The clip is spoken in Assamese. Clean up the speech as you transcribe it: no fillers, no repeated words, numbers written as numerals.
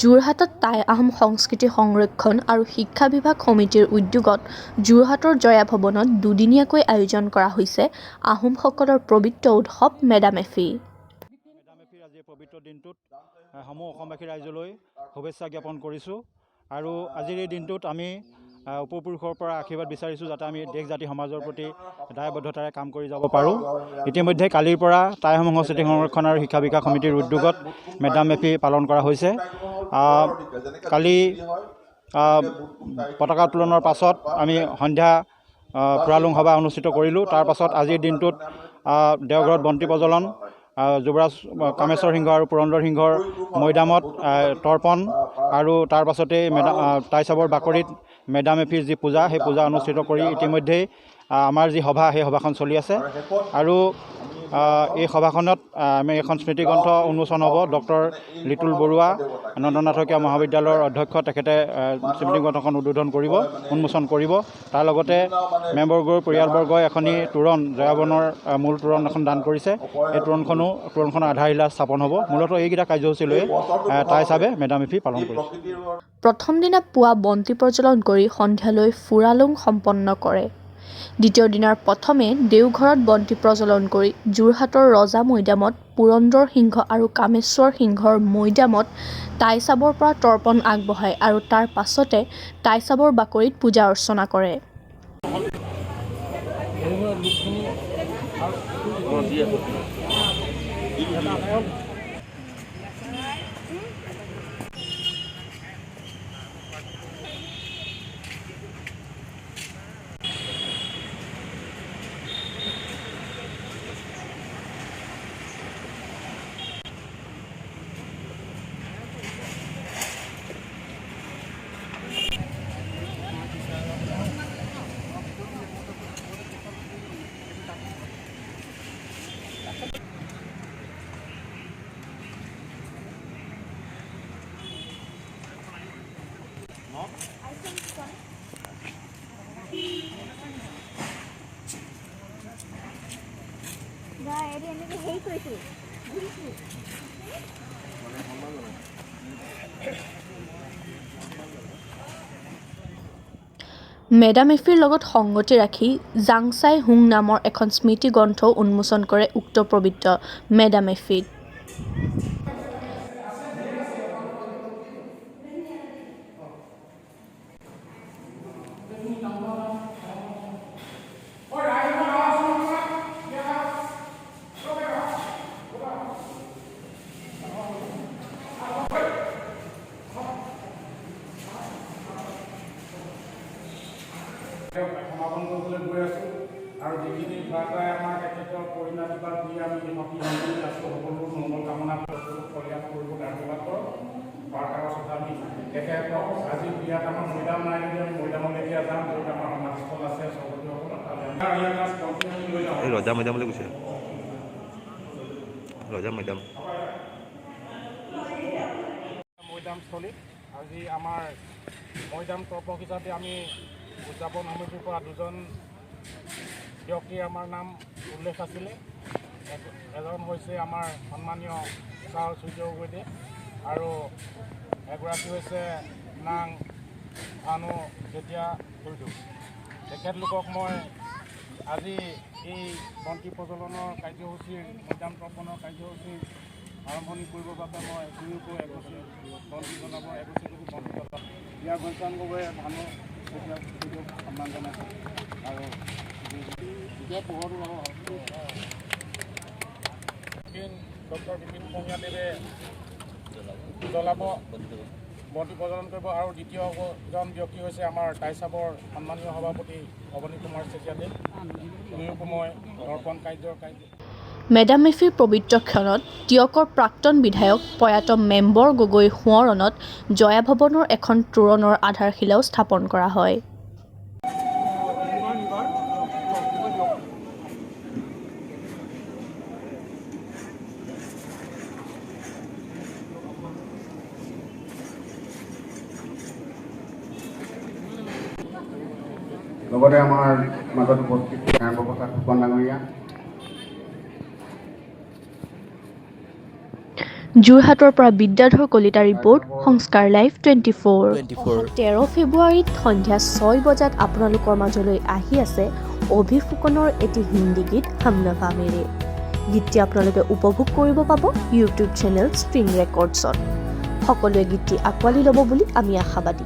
যোৰহাটত টাই আহোম সংস্কৃতি সংৰক্ষণ আৰু শিক্ষা বিভাগ সমিতিৰ উদ্যোগত যোৰহাটৰ জয়া ভৱনত দুদিনীয়াকৈ আয়োজন কৰা হৈছে আহোমসকলৰ পবিত্ৰ উৎসৱ মেডাম-মে-ফি। মেডাম-মে-ফিৰ আজি পবিত্ৰ দিনটোত সমূহ অসমবাসী ৰাইজলৈ শুভেচ্ছা জ্ঞাপন কৰিছোঁ আৰু আজিৰ এই দিনটোত আমি উপপুৰুষৰ পৰা আশীৰ্বাদ বিচাৰিছোঁ যাতে আমি দেশ জাতি সমাজৰ প্ৰতি দায়বদ্ধতাৰে কাম কৰি যাব পাৰোঁ। ইতিমধ্যে কালিৰ পৰা টাই আহোম সংস্কৃতি সংৰক্ষণ আৰু শিক্ষা বিকাশ সমিতিৰ উদ্যোগত মেডাম-মে-ফি পালন কৰা হৈছে। কালি পতাকা উত্তোলনৰ পাছত আমি সন্ধ্যা ফুৰালুং সভা অনুষ্ঠিত কৰিলোঁ। তাৰ পাছত আজিৰ দিনটোত দেওঘৰত বন্তি প্ৰজ্বলন, যুৱৰাজ কামেশ্বৰ সিংহ আৰু পুৰন্দৰ সিংহৰ মৈদামত তৰ্পণ আৰু তাৰ পাছতেই টাইচাবৰ বাকৰিত মেডাম-মে-ফিৰ যি পূজা সেই পূজা অনুষ্ঠিত কৰি ইতিমধ্যেই আমাৰ যি সভা সেই সভাখন চলি আছে আৰু এই সভাখনত আমি এখন স্মৃতিগ্ৰন্থ উন্মোচন হ'ব। ডক্টৰ লিটুল বৰুৱা নন্দনাথ শইকীয়া মহাবিদ্যালয়ৰ অধ্যক্ষ, তেখেতে স্মৃতিগ্ৰন্থখন উন্মোচন কৰিব। তাৰ লগতে মেম্বৰগৰ পৰিয়ালবৰ্গই এখনি তোৰণ জয়াবনৰ মূল তোৰণ এখন দান কৰিছে। এই তোৰণখনৰ আধাৰশিলা স্থাপন হ'ব। মূলতঃ এইকেইটা কাৰ্যসূচী লৈ টাই চাবে মেডাম-মে-ফি পালন কৰিছে। প্ৰথম দিনা পুৱা বন্তি প্ৰজ্বলন কৰি সন্ধিয়ালৈ ফুৰালুং সম্পন্ন কৰে। দ্বিতীয় দিনাৰ প্ৰথমে দেওঘৰত বন্তি প্ৰজ্বলন কৰি যোৰহাটৰ ৰজা মৈদামত পুৰন্দৰ সিংহ আৰু কামেশ্বৰ সিংহৰ মৈদামত টাইচাবৰ পৰা তৰ্পণ আগবঢ়ায় আৰু তাৰ পাছতে টাইচাবৰ বাকৰিত পূজা অৰ্চনা কৰে। মেডাম-মে-ফিৰ লগত সংগতি ৰাখি জাংচাই হুং নামৰ এখন স্মৃতি গ্ৰন্থও উন্মোচন কৰে উক্ত পবিত্ৰ মেডাম-মে-ফিত। সমাপন কৰিবলৈ গৈ আছোঁ আৰু যিখিনি বাৰ্তাই আমাৰ তেখেতৰ পৰিণাতিবাদ দি আমি সতি আছোঁ সকলো মংগল কামনা কল্যাণ কৰিবলৈ আশীৰ্বাদ কৰক। বাৰ্তাৰ পাছত আমি তেখেতক আজি বিয়াত আমাৰ মৈদাম নাই যদি আমি মৈদামলৈ এতিয়া যাম, য'ত আমাৰ সমাজস্থল আছে সভাপতিসকলক ৰজা মৈদামলৈ গৈছে। ৰজা মৈদামস্থলীত আজি আমাৰ মৈদাম তৰ্পক হিচাপে আমি উদযাপন সমিতিৰ পৰা দুজন ব্যক্তিৰ আমাৰ নাম উল্লেখ আছিলে। এজন হৈছে আমাৰ সন্মানীয় ছাৰ সূৰ্য গগৈ আৰু এগৰাকী হৈছে নাং ভানু যেতিয়া সূৰ্য। তেখেতলোকক মই আজি এই বন্তি প্ৰজ্বলনৰ কাৰ্যসূচীৰ মৈদাম তৰ্পণৰ কাৰ্যসূচীৰ আৰম্ভণি কৰিবৰ বাবে মই দুয়োকৈ এগছি বন্তি জনাব বন্তি জনাব ইয়াৰ ঘনশ্যাম গগৈয়ে ভানু সন্মান জনাইছে আৰু পোহৰটো ডক্টৰ বিপিন ভূঞাদেৱে জ্বলাব, বন্তি প্ৰজ্বলন কৰিব আৰু দ্বিতীয়জন ব্যক্তি হৈছে আমাৰ টাইচাবৰ সন্মানীয় সভাপতি অৱনী কুমাৰ চেতিয়াদেৱ। দুয়োকো মই দৰ্পণ কাৰ্য মেডাম-মে-ফিৰ পবিত্ৰ ক্ষণত টিয়কৰ প্ৰাক্তন বিধায়ক প্ৰয়াত মেম্বৰ গগৈৰ সোঁৱৰণত জয়া ভৱনৰ এখন তোৰণৰ আধাৰশিলাও স্থাপন কৰা হয়। লগতে আমাৰ মাজত উপস্থিত ফুকন ডাঙৰীয়া, যোৰহাটৰ পৰা বিদ্যাধৰ কলিতা ৰিপৰ্ট সংস্কাৰ লাইভ 24 13 ফেব্ৰুৱাৰীত সন্ধিয়া 6 বজাত আপোনালোকৰ মাজলৈ আহি আছে অভি ফুকনৰ এটি হিন্দী গীত হামনৱা মেৰে। গীতটি আপোনালোকে উপভোগ কৰিব পাব ইউটিউব চেনেল ষ্ট্ৰিং ৰেকৰ্ডছত। সকলোৱে গীতটি আঁকোৱালি ল'ব বুলি আমি আশাবাদী।